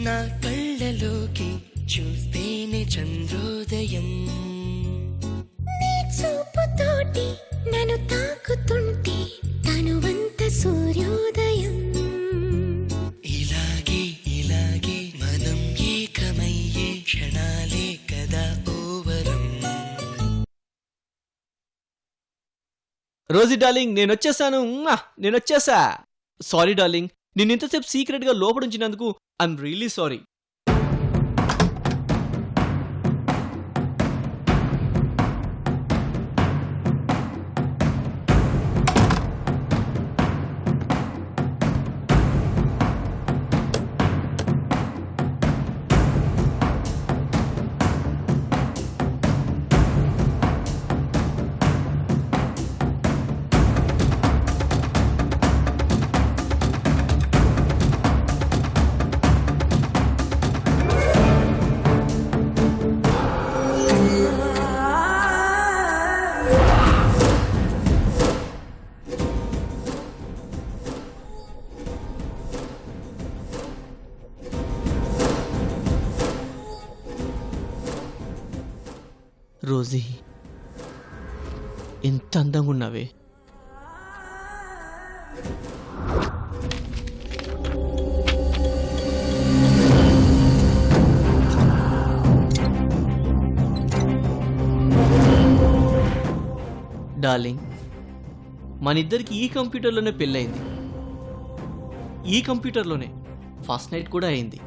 నా కళ్ళలోకి చూస్తేనే చంద్రోదయం, నీ చూపుతోటి నన్ను తాకుతుంటే తనువంత సూర్యోదయం. ఇలాగే ఇలాగే మనం ఏకమయ్యే క్షణాలే కదా ఓవరం. రోజీ డార్లింగ్, నేనొచ్చేసా. సారీ డార్లింగ్, నేను ఇంతసేపు సీక్రెట్ గా లోపడుంచినందుకు ఐఎమ్ రియలీ సారీ. రోజీ, ఎంత అందంగా ఉన్నావే. డార్లింగ్, మనిద్దరికి ఈ కంప్యూటర్లోనే పెళ్ళయింది. ఈ కంప్యూటర్లోనే ఫస్ట్ నైట్ కూడా అయింది.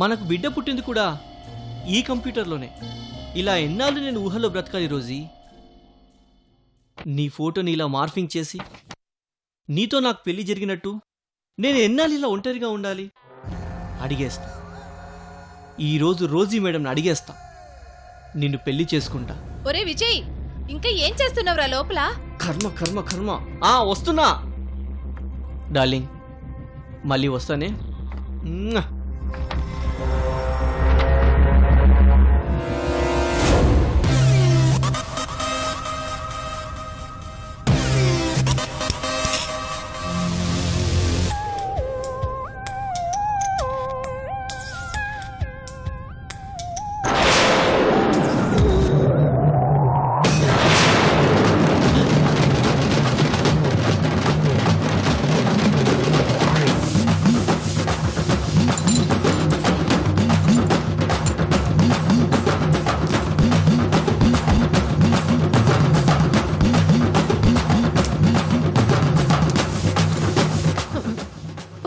మనకు బిడ్డ పుట్టింది కూడా ఈ కంప్యూటర్లోనే. ఇలా ఎన్నాళ్ళు నేను ఊహలో బ్రతకాలి రోజీ? నీ ఫోటోని ఇలా మార్ఫింగ్ చేసి నీతో నాకు పెళ్లి జరిగినట్టు నేను ఎన్నాళ్ళు ఇలా ఒంటరిగా ఉండాలి? అడిగేస్తా. ఈరోజు రోజీ మేడంని అడిగేస్తా, నిన్ను పెళ్లి చేసుకుంటా. ఒరే విజయ్, ఇంకా ఏం చేస్తున్నావురా లోపల? కర్మ కర్మ కర్మ. వస్తున్నా డార్లింగ్, మళ్ళీ వస్తానే.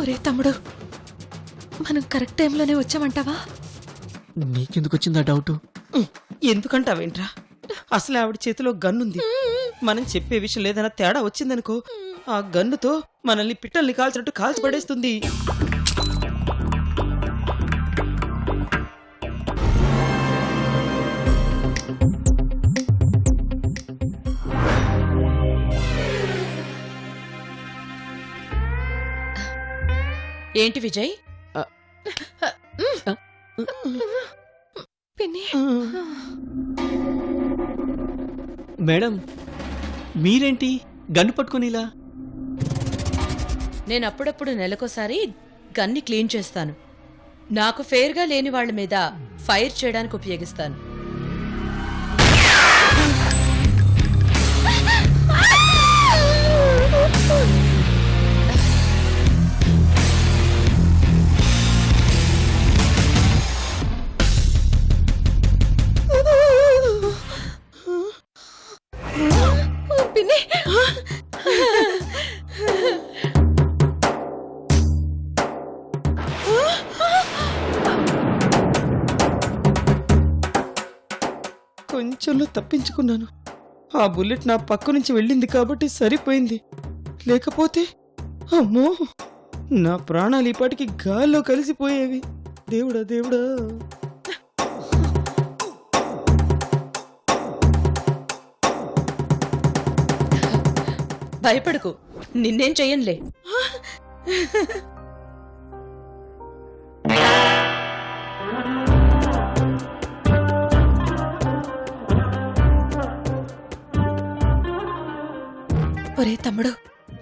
ఒరే తమ్ముడు, మనం కరెక్ట్ టైంలోనే వచ్చామంటావా? నీకెందుకు వచ్చిందా డౌట్? ఎందుకంటావేంట్రా? అసలు ఆవిడ చేతిలో గన్నుంది. మనం చెప్పే విషయం లేదన్నా తేడా వచ్చిందనుకో, ఆ గన్నుతో మనల్ని పిట్టల్ని కాల్చినట్టు కాల్చి పడేస్తుంది. ఏంటి విజయ్? మేడం, మీరేంటి గన్ను పట్టుకుని ఇలా? నేను అప్పుడప్పుడు నెలకోసారి గన్ని క్లీన్ చేస్తాను. నాకు ఫెయిర్గా లేని వాళ్ళ మీద ఫైర్ చేయడానికి ఉపయోగిస్తాను. కొంచెంలో తప్పించుకున్నాను. ఆ బుల్లెట్ నా పక్క నుంచి వెళ్ళింది కాబట్టి సరిపోయింది. లేకపోతే అమ్మో, నా ప్రాణాలు ఈపాటికి గాల్లో కలిసిపోయేవి. దేవుడా దేవుడా. భయపడకు, నిన్నేం చెయ్యనులే. ఒరే తమ్ముడు,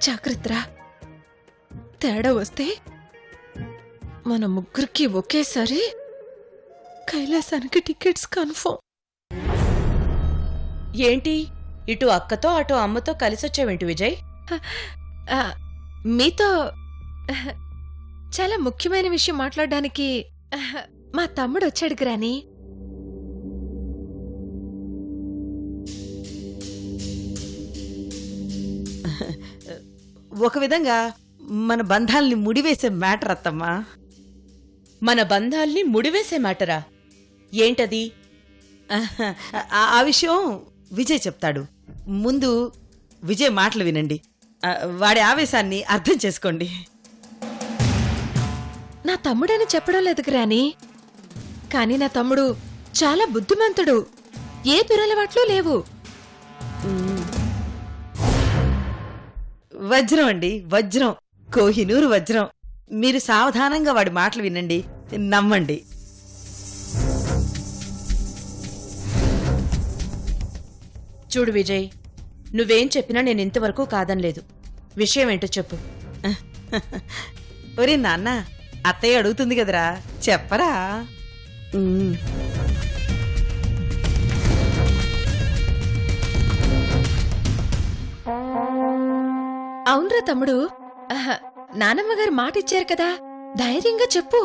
జాగ్రత్తరా. తేడా వస్తే మన ముగ్గురికి ఒకేసారి కైలాసానికి టికెట్స్ కన్ఫర్మ్. ఏంటి, ఇటు అక్కతో అటు అమ్మతో కలిసొచ్చావేంటి విజయ్? ఆ, మీతో చాలా ముఖ్యమైన విషయం మాట్లాడడానికి మా తమ్ముడు వచ్చాడు గ్రాని. ఒక విధంగా మన బంధాల్ని ముడివేసే మ్యాటర్ అత్తమ్మా. మన బంధాల్ని ముడివేసే మ్యాటరా? ఏంటది? ఆ విషయం విజయ్ చెప్తాడు. ముందు విజయ్ మాటలు వినండి. వాడి ఆవేశాన్ని అర్థం చేసుకోండి. నా తమ్ముడని చెప్పడం లేదు గ్రాని, కానీ నా తమ్ముడు చాలా బుద్ధిమంతుడు. ఏ దురలవాట్లు లేవు. వజ్రం అండి, వజ్రం, కోహినూరు వజ్రం. మీరు సావధానంగా వాడి మాటలు వినండి, నమ్మండి. చూడు విజయ్, నువ్వేం చెప్పినా నేను ఇంతవరకు కాదనలేదు. విషయం ఏంటో చెప్పు. ఒరే నాన్న, అత్తయ్య అడుగుతుంది కదరా, చెప్పరా. అవునరా తమ్ముడు, నానమ్మగారు మాట ఇచ్చారు కదా, ధైర్యంగా చెప్పు.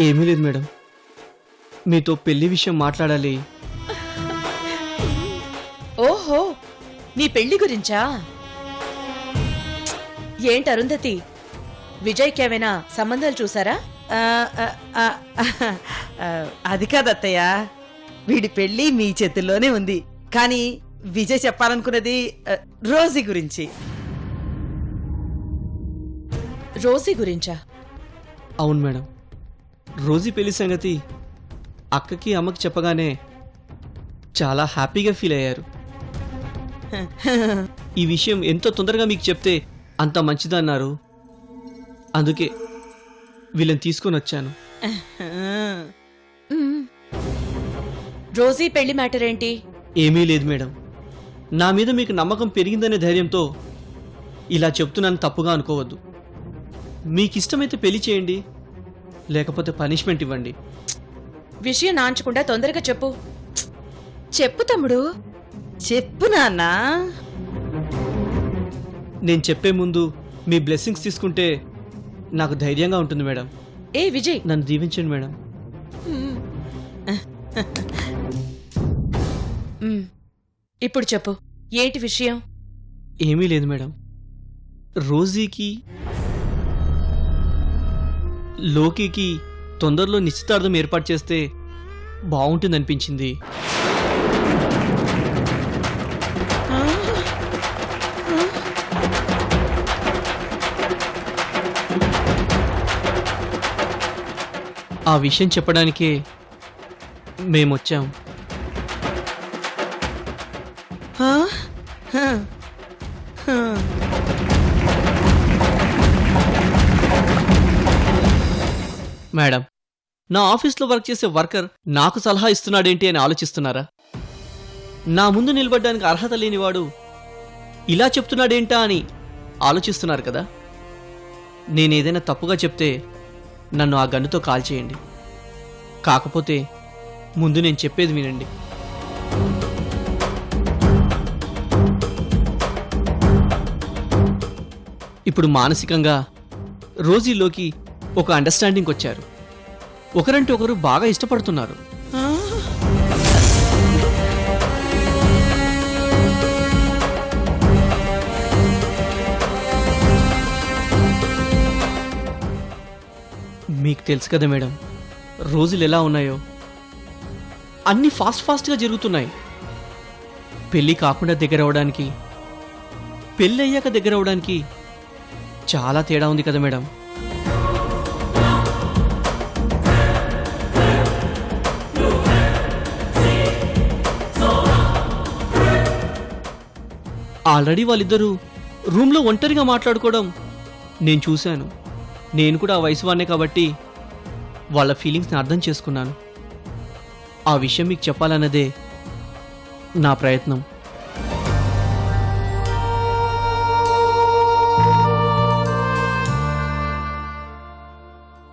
ఏమీ లేదు మేడం, మీతో పెళ్లి విషయం మాట్లాడాలి. ఓహో, నీ పెళ్లి గురించా? ఏంటి అరుంధతి, విజయ్కేమైనా సంబంధాలు చూసారా? అది కాదు అత్తయ్య, వీడి పెళ్లి మీ చేతుల్లోనే ఉంది. కానీ విజయ్ చెప్పాలనుకున్నది రోజీ గురించి. రోజీ గురించా? అవును మేడం, రోజీ పెళ్లి సంగతి అక్కకి అమ్మకి చెప్పగానే చాలా హ్యాపీగా ఫీల్ అయ్యారు. ఈ విషయం ఎంతో తొందరగా మీకు చెప్తే అంత మంచిదన్నారు. అందుకే వీళ్ళని తీసుకొని వచ్చాను. రోజీ పెళ్లి మ్యాటర్ ఏంటి? ఏమీ లేదు మేడం, నా మీద మీకు నమ్మకం పెరిగిందనే ధైర్యంతో ఇలా చెప్తున్నాను, తప్పుగా అనుకోవద్దు. మీకు ఇష్టమైతే పెళ్లి చేయండి, లేకపోతే పనిష్మెంట్ ఇవ్వండి. విషయం నాంచకుండా తొందరగా చెప్పు. చెప్పు తమ్ముడు. చెప్పు నాన్న. నేను చెప్పే ముందు మీ బ్లెస్సింగ్స్ తీసుకుంటే నాకు ధైర్యంగా ఉంటుంది మేడం. ఏ విజయ్, నన్ను దీవించండి మేడం. ఇప్పుడు చెప్పు, ఏంటి విషయం? ఏమీ లేదు మేడం, రోజీకి లోకికి తొందరలో నిశ్చితార్థం ఏర్పాటు చేస్తే బాగుంటుందనిపించింది. ఆ విషయం చెప్పడానికే మేమొచ్చాం. మేడం, నా ఆఫీస్లో వర్క్ చేసే వర్కర్ నాకు సలహా ఇస్తున్నాడేంటి అని ఆలోచిస్తున్నారా? నా ముందు నిలబడ్డానికి అర్హత లేనివాడు ఇలా చెప్తున్నాడేంటా అని ఆలోచిస్తున్నారు కదా. నేనేదైనా తప్పుగా చెప్తే నన్ను ఆ గన్నుతో కాల్చేయండి. కాకపోతే ముందు నేను చెప్పేది వినండి. ఇప్పుడు మానసికంగా రోజీలోకి ఒక అండర్స్టాండింగ్ వచ్చారు. ఒకరంటే ఒకరు బాగా ఇష్టపడుతున్నారు. మీకు తెలుసు కదా మేడం, రోజులు ఎలా ఉన్నాయో. అన్నీ ఫాస్ట్గా జరుగుతున్నాయి. పెళ్ళి కాకుండా దగ్గర అవడానికి, పెళ్ళి అయ్యాక దగ్గర అవడానికి చాలా తేడా ఉంది కదా మేడం. ఆల్రెడీ వాళ్ళిద్దరూ రూమ్లో ఒంటరిగా మాట్లాడుకోవడం నేను చూశాను. నేను కూడా ఆ వయసు వాడినే కాబట్టి వాళ్ళ ఫీలింగ్స్ని అర్థం చేసుకున్నాను. ఆ విషయం మీకు చెప్పాలన్నదే నా ప్రయత్నం.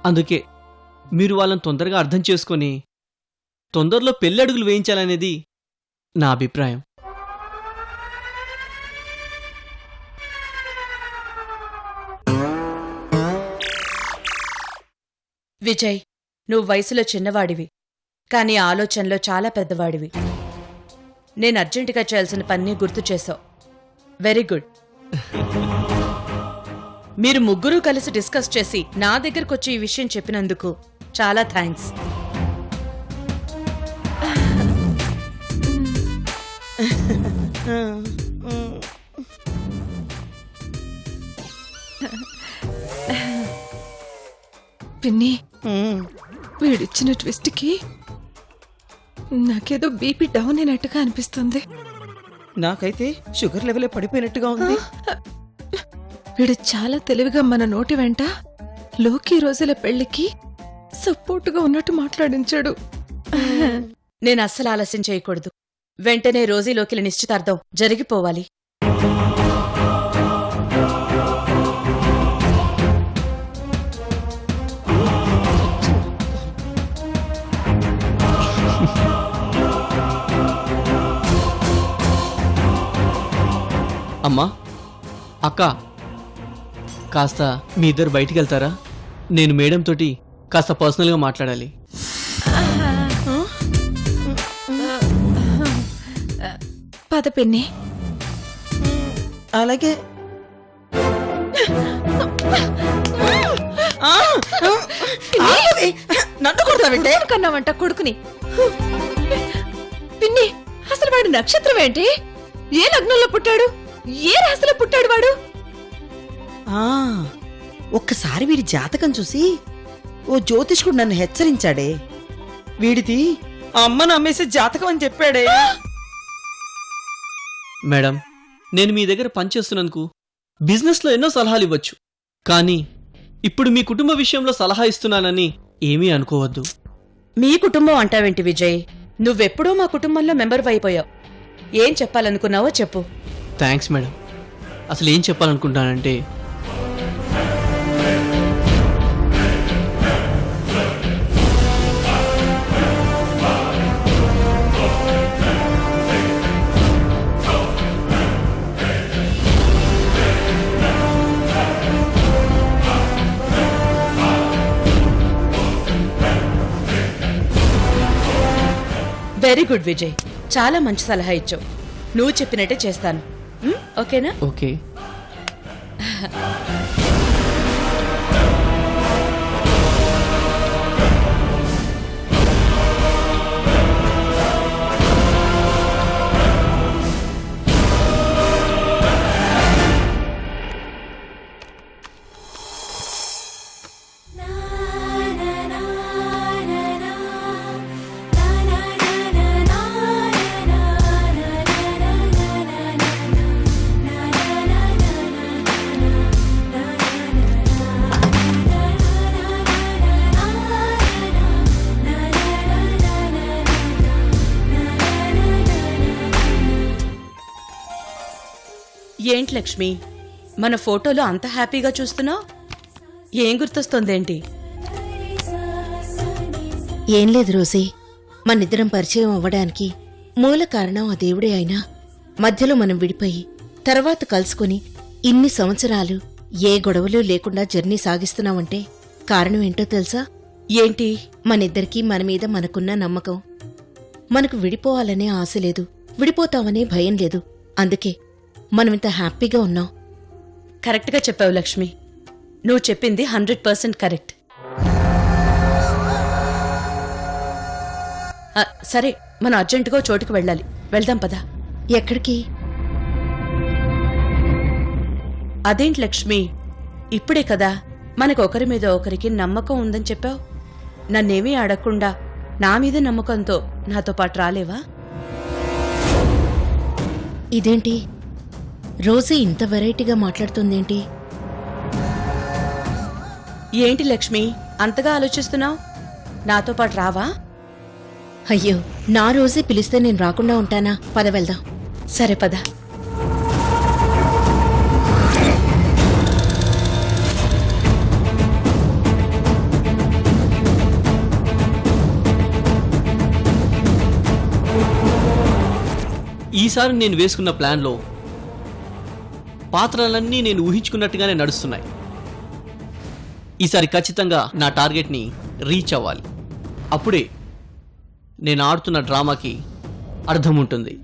అందుకే మీరు వాళ్ళని తొందరగా అర్థం చేసుకొని తొందరలో పెళ్ళడుగులు వేయించాలనేది నా అభిప్రాయం. విజయ్, నువ్వు వయసులో చిన్నవాడివి, కానీ ఆలోచనలో చాలా పెద్దవాడివి. నేను అర్జెంటుగా చేయాల్సిన పని గుర్తు చేశావు. Very good. మీరు ముగ్గురూ కలిసి డిస్కస్ చేసి నా దగ్గరకొచ్చి ఈ విషయం చెప్పినందుకు చాలా థ్యాంక్స్. పిన్ని, వీడిచ్చిన ట్విస్ట్కి నాకేదో బీపీ డౌన్ అయినట్టుగా అనిపిస్తుంది. నాకైతే షుగర్ లెవెలే పడిపోయినట్టుగా ఉంది. వీడు చాలా తెలివిగా మన నోటి వెంట లోకి రోజుల పెళ్లికి సపోర్టుగా ఉన్నట్టు మాట్లాడించాడు. నేను అస్సలు ఆలస్యం చేయకూడదు. వెంటనే రోజీలోకి నిశ్చితార్థం జరిగిపోవాలి. అమ్మా, అక్క, కాస్త మీ ఇద్దరు బయటికి వెళ్తారా? నేను మేడం తోటి కాస్త పర్సనల్గా మాట్లాడాలి. పద పిన్ని. అలాగే. నన్ను కొడతావంటే కన్నావంట కొడుకుని. పిన్ని, అసలు వాడు నక్షత్రం ఏంటి? ఏ లగ్నంలో పుట్టాడు? ఏ రాశిలో పుట్టాడు వాడు? ఒక్కసారి వీడి జాతకం చూసి ఓ జ్యోతిష్కుడు నన్ను హెచ్చరించాడే. వీడిది అమ్మను అమ్మేసే జాతకం అని చెప్పాడే. మేడం, నేను మీ దగ్గర పనిచేస్తున్నందుకు బిజినెస్లో ఎన్నో సలహాలు ఇవ్వచ్చు, కానీ ఇప్పుడు మీ కుటుంబ విషయంలో సలహా ఇస్తున్నానని ఏమీ అనుకోవద్దు. మీ కుటుంబం అంటావేంటి విజయ్? నువ్వెప్పుడూ మా కుటుంబంలో మెంబర్ అయిపోయావు. ఏం చెప్పాలనుకున్నావో చెప్పు. Thanks madam. అసలు ఏం చెప్పాలనుకుంటానంటే, వెరీ గుడ్ విజయ్, చాలా మంచి సలహా ఇచ్చావు. నువ్వు చెప్పినట్టే చేస్తాను. ఓకేనా? ఓకే. ఏంటి లక్ష్మి, మన ఫోటోలో అంత హ్యాపీగా చూస్తున్నావు? ఏం గుర్తొస్తోందేంటి? ఏం లేదు రోజీ, మనిద్దరం పరిచయం అవ్వడానికి మూల కారణం ఆ దేవుడే అయినా మధ్యలో మనం విడిపోయి తర్వాత కలుసుకుని ఇన్ని సంవత్సరాలు ఏ గొడవలు లేకుండా జర్నీ సాగిస్తున్నామంటే కారణం ఏంటో తెలుసా? ఏంటి? మనిద్దరికీ మన మీద మనకున్న నమ్మకం. మనకు విడిపోవాలనే ఆశ లేదు, విడిపోతామనే భయం లేదు. అందుకే మనమింత హ్యాపీగా ఉన్నాం. కరెక్ట్గా చెప్పావు లక్ష్మి. నువ్వు చెప్పింది 100% కరెక్ట్. సరే, మనం అర్జెంటుగా చోటుకు వెళ్ళాలి. వెళ్దాం పదా. ఎక్కడికి? అదేంటి లక్ష్మి, ఇప్పుడే కదా మనకు ఒకరి మీద ఒకరికి నమ్మకం ఉందని చెప్పావు. నన్నేమీ అడగకుండా నా మీద నమ్మకంతో నాతో పాటు రాలేవా? ఇదేంటి రోజీ ఇంత వెరైటీగా మాట్లాడుతుందేంటి? ఏంటి లక్ష్మి అంతగా ఆలోచిస్తున్నావు? నాతో పాటు రావా? అయ్యో, నా రోజే పిలిస్తే నేను రాకుండా ఉంటానా? పద వెళ్దాం. సరే పద. ఈసారి నేను వేసుకున్న ప్లాన్లో పాత్రలన్నీ నేను ఊహించుకున్నట్టుగానే నడుస్తున్నాయి. ఈసారి ఖచ్చితంగా నా టార్గెట్ని రీచ్ అవ్వాలి. అప్పుడే నేను ఆడుతున్న డ్రామాకి అర్థం ఉంటుంది.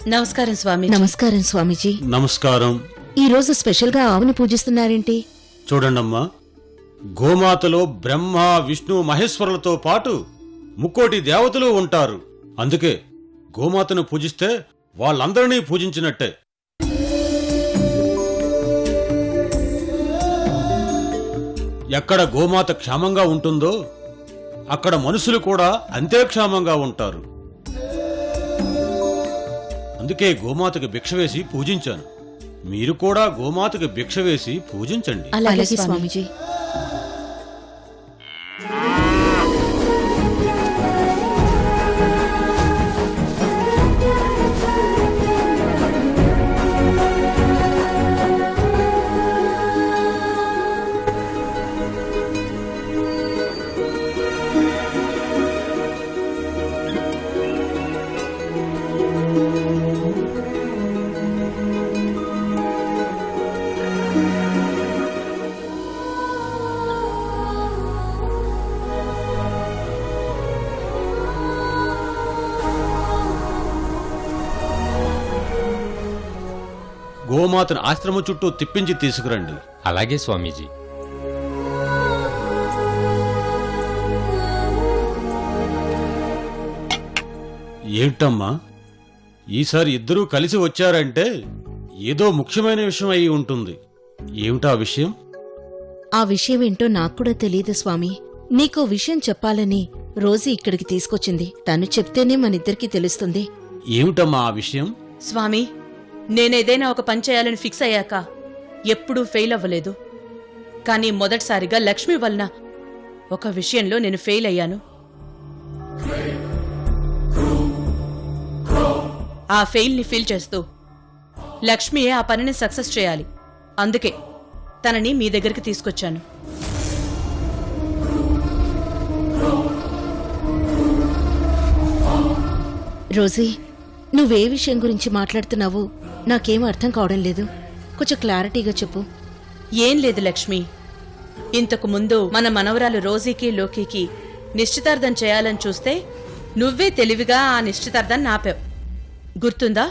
నమస్కారం స్వామి. నమస్కారం స్వామీజీ. నమస్కారం. ఈ రోజు స్పెషల్ గా ఆవుని పూజిస్తున్నారేంటి? చూడండమ్మా, గోమాతలో బ్రహ్మ, విష్ణు, మహేశ్వరులతో పాటు ముక్కోటి దేవతలు ఉంటారు. అందుకే గోమాతను పూజిస్తే వాళ్ళందరినీ పూజించినట్టే. ఎక్కడ గోమాత క్షేమంగా ఉంటుందో అక్కడ మనుషులు కూడా అంతే క్షేమంగా ఉంటారు. అందుకే గోమాతకి భిక్ష వేసి పూజించాను. మీరు కూడా గోమాతకి భిక్ష వేసి పూజించండి. అలాగే స్వామీజీ. గోమాతను ఆశ్రమం చుట్టూ తిప్పించి తీసుకురండి. అలాగే స్వామీజీ. ఏమిటమ్మా, ఈసారి ఇద్దరూ కలిసి వచ్చారంటే ఏదో ముఖ్యమైన విషయం అయి ఉంటుంది. ఏమిటా విషయం? ఆ విషయమేంటో నాకు కూడా తెలియదు స్వామి. నీకో విషయం చెప్పాలని రోజీ ఇక్కడికి తీసుకొచ్చింది. తను చెప్తేనే మనిద్దరికీ తెలుస్తుంది. ఏమిటమ్మా ఆ విషయం? స్వామి, నేనేదైనా ఒక పని చేయాలని ఫిక్స్ అయ్యాక ఎప్పుడూ ఫెయిల్ అవ్వలేదు. కానీ మొదటిసారిగా లక్ష్మి వలన ఒక విషయంలో నేను ఫెయిల్ అయ్యాను. ఆ ఫెయిల్ని ఫీల్ చేస్తూ లక్ష్మియే ఆ పనిని సక్సెస్ చేయాలి. అందుకే తనని మీ దగ్గరికి తీసుకొచ్చాను. రోజీ, నువ్వే విషయం గురించి మాట్లాడుతున్నావో నాకేం అర్థం కావడం లేదు. కొంచెం క్లారిటీగా చెప్పు. ఏం లేదు లక్ష్మి, ఇంతకు ముందు మన మనవరాలు రోజీకి లోకీకి నిశ్చితార్థం చేయాలని చూస్తే నువ్వే తెలివిగా ఆ నిశ్చితార్థాన్ని ఆపావు. గుర్తుందా?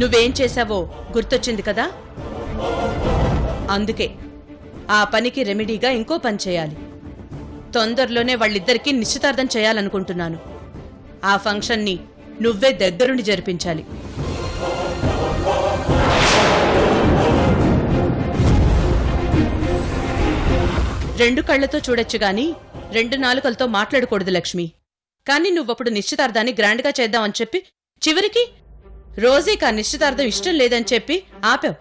నువ్వేం చేశావో గుర్తొచ్చింది కదా? అందుకే ఆ పనికి రెమెడీగా ఇంకో పని చేయాలి. తొందరలోనే వాళ్ళిద్దరికీ నిశ్చితార్థం చేయాలనుకుంటున్నాను. ఆ ఫంక్షన్ని నువ్వే దగ్గరుండి జరిపించాలి. రెండు కళ్లతో చూడొచ్చు గాని 2 నాలుకలతో మాట్లాడకూడదు లక్ష్మి. కానీ నువ్వప్పుడు నిశ్చితార్థాన్ని గ్రాండ్గా చేద్దామని చెప్పి చివరికి రోజీకి ఆ నిశ్చితార్థం ఇష్టం లేదని చెప్పి ఆపావు.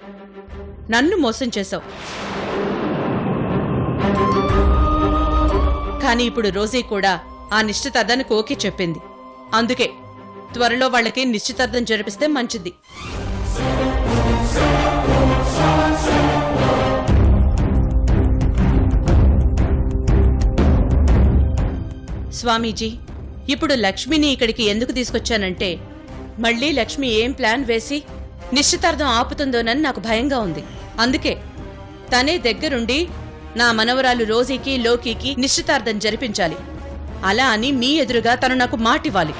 నన్ను మోసం చేశావు. కానీ ఇప్పుడు రోజీ కూడా ఆ నిశ్చితార్థానికి ఓకే చెప్పింది. అందుకే త్వరలో వాళ్ళకి నిశ్చితార్థం జరిపిస్తే మంచిది. స్వామీజీ, ఇప్పుడు లక్ష్మిని ఇక్కడికి ఎందుకు తీసుకొచ్చానంటే మళ్ళీ లక్ష్మి ఏం ప్లాన్ వేసి నిశ్చితార్థం ఆపుతుందోనని నాకు భయంగా ఉంది. అందుకే తనే దగ్గరుండి నా మనవరాలు రోజీకి లోకీకి నిశ్చితార్థం జరిపించాలి. అలా అని మీ ఎదురుగా తను నాకు మాటివ్వాలి.